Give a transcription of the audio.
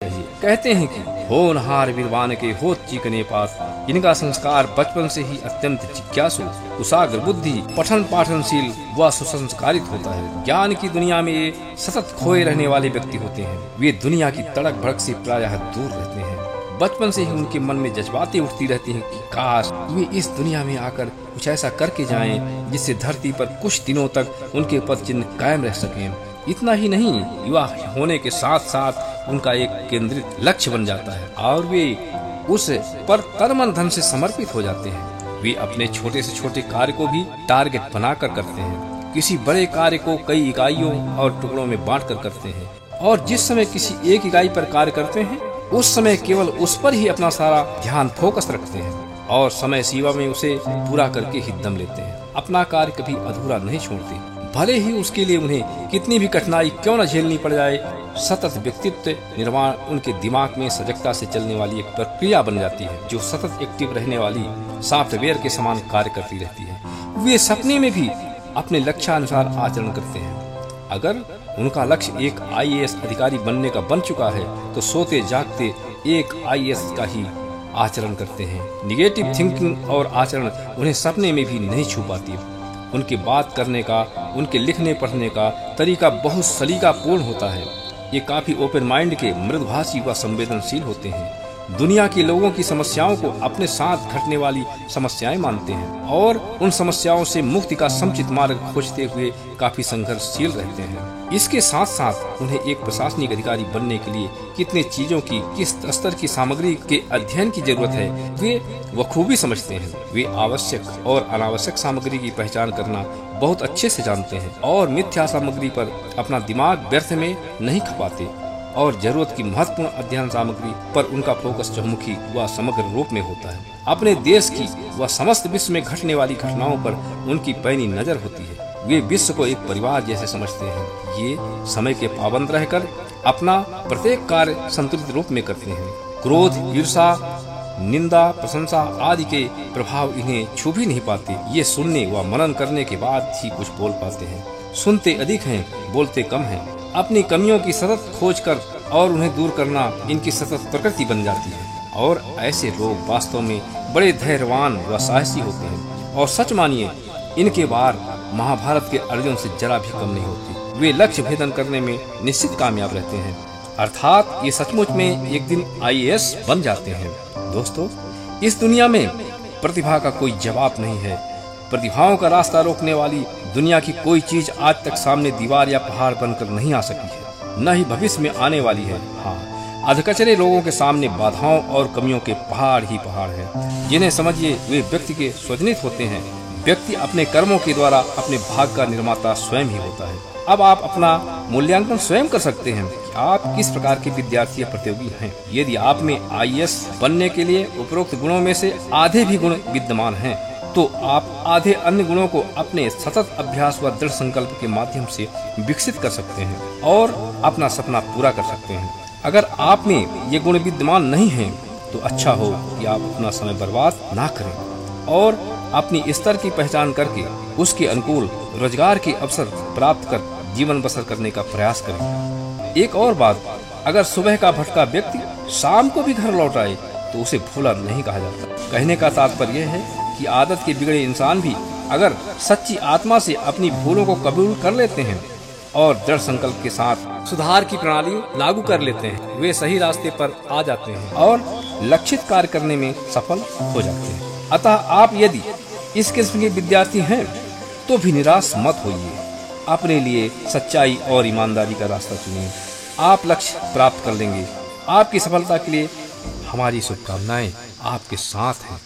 कहिए। कहते हैं कि होनहार वीरवान के होत चिकने पास, इनका संस्कार बचपन से ही अत्यंत जिज्ञासु, कुशाग्र बुद्धि, पठन पाठनशील व सुसंस्कारित होता है। ज्ञान की दुनिया में ये सतत खोए रहने वाले व्यक्ति होते हैं। वे दुनिया की तड़क भड़क से प्रायः दूर रहते हैं। बचपन से ही उनके मन में जज्बातें उठती रहती हैं कि काश वे इस दुनिया में आकर कुछ ऐसा करके जाएं जिससे धरती पर कुछ दिनों तक उनके पद चिन्ह कायम रह सकें। इतना ही नहीं, युवा होने के साथ साथ उनका एक केंद्रित लक्ष्य बन जाता है और वे उस पर तन मन धन से समर्पित हो जाते हैं। वे अपने छोटे से छोटे कार्य को भी टारगेट बनाकर करते हैं। किसी बड़े कार्य को कई इकाइयों और टुकड़ों में बांट कर करते हैं और जिस समय किसी एक इकाई पर कार्य करते हैं उस समय केवल उस पर ही अपना सारा ध्यान फोकस रखते हैं और समय सीमा में उसे पूरा करके ही दम लेते हैं। अपना कार्य कभी अधूरा नहीं छोड़ते, भले ही उसके लिए उन्हें कितनी भी कठिनाई क्यों न झेलनी पड़ जाए। सतत व्यक्तित्व निर्माण उनके दिमाग में सजगता से चलने वाली एक प्रक्रिया बन जाती है जो सतत एक्टिव रहने वाली सॉफ्टवेयर के समान कार्य करती रहती है। वे सपने में भी अपने लक्ष्यानुसार आचरण करते हैं। अगर उनका लक्ष्य एक IAS अधिकारी बनने का बन चुका है तो सोते जागते एक IAS का ही आचरण करते हैं। निगेटिव थिंकिंग और आचरण उन्हें सपने में भी नहीं छू पाती। उनके बात करने का, उनके लिखने पढ़ने का तरीका बहुत सलीकापूर्ण होता है। ये काफी ओपन माइंड के, मृदुभाषी व संवेदनशील होते हैं। दुनिया के लोगों की समस्याओं को अपने साथ घटने वाली समस्याएं मानते हैं और उन समस्याओं से मुक्ति का समुचित मार्ग खोजते हुए काफी संघर्षशील रहते हैं। इसके साथ साथ उन्हें एक प्रशासनिक अधिकारी बनने के लिए कितने चीजों की, किस स्तर की सामग्री के अध्ययन की जरूरत है वे बखूबी समझते हैं। वे आवश्यक और अनावश्यक सामग्री की पहचान करना बहुत अच्छे से जानते हैं और मिथ्या सामग्री पर अपना दिमाग व्यर्थ में नहीं खपाते और जरूरत की महत्वपूर्ण अध्ययन सामग्री पर उनका फोकस चहुमुखी व समग्र रूप में होता है। अपने देश की व समस्त विश्व में घटने वाली घटनाओं पर उनकी पैनी नजर होती है। वे विश्व को एक परिवार जैसे समझते हैं। ये समय के पाबंद रहकर अपना प्रत्येक कार्य संतुलित रूप में करते हैं। क्रोध, ईर्षा, निंदा, प्रशंसा आदि के प्रभाव इन्हें छू भी नहीं पाते। ये सुनने व मनन करने के बाद ही कुछ बोल पाते हैं। सुनते अधिक हैं, बोलते कम हैं। अपनी कमियों की सतत खोज कर और उन्हें दूर करना इनकी सतत प्रकृति बन जाती है और ऐसे लोग वास्तव में बड़े धैर्यवान व साहसी होते हैं। और सच मानिए, इनके वार महाभारत के अर्जुन से जरा भी कम नहीं होती। वे लक्ष्य भेदन करने में निश्चित कामयाब रहते हैं, अर्थात ये सचमुच में एक दिन IAS बन जाते हैं। दोस्तों, इस दुनिया में प्रतिभा का कोई जवाब नहीं है। प्रतिभाओं का रास्ता रोकने वाली दुनिया की कोई चीज आज तक सामने दीवार या पहाड़ बनकर नहीं आ सकी है, न ही भविष्य में आने वाली है। हाँ, अधकचरे लोगों के सामने बाधाओं और कमियों के पहाड़ ही पहाड़ हैं, जिन्हें समझिए वे व्यक्ति के स्वजनित होते हैं। व्यक्ति अपने कर्मों के द्वारा अपने भाग्य का निर्माता स्वयं ही होता है। अब आप अपना मूल्यांकन स्वयं कर सकते हैं कि आप किस प्रकार के विद्यार्थी या प्रतियोगी हैं। यदि आप में IAS बनने के लिए उपरोक्त गुणों में से आधे भी गुण विद्यमान हैं, तो आप आधे अन्य गुणों को अपने सतत अभ्यास व दृढ़ संकल्प के माध्यम से विकसित कर सकते हैं और अपना सपना पूरा कर सकते हैं। अगर आप में ये गुण विद्यमान नहीं हैं, तो अच्छा हो कि आप अपना समय बर्बाद ना करें और अपनी स्तर की पहचान करके उसके अनुकूल रोजगार के अवसर प्राप्त कर जीवन बसर करने का प्रयास करें। एक और बात, अगर सुबह का भटका व्यक्ति शाम को भी घर लौट आए तो उसे भूला नहीं कहा जाता। कहने का तात्पर्य यह है कि आदत के बिगड़े इंसान भी अगर सच्ची आत्मा से अपनी भूलों को कबूल कर लेते हैं और दृढ़ संकल्प के साथ सुधार की प्रणाली लागू कर लेते हैं, वे सही रास्ते पर आ जाते हैं और लक्षित कार्य करने में सफल हो जाते हैं। अतः आप यदि इस किस्म के विद्यार्थी हैं तो भी निराश मत होइए। अपने लिए सच्चाई और ईमानदारी का रास्ता चुनिए। आप लक्ष्य प्राप्त कर लेंगे। आपकी सफलता के लिए हमारी शुभकामनाएं आपके साथ हैं।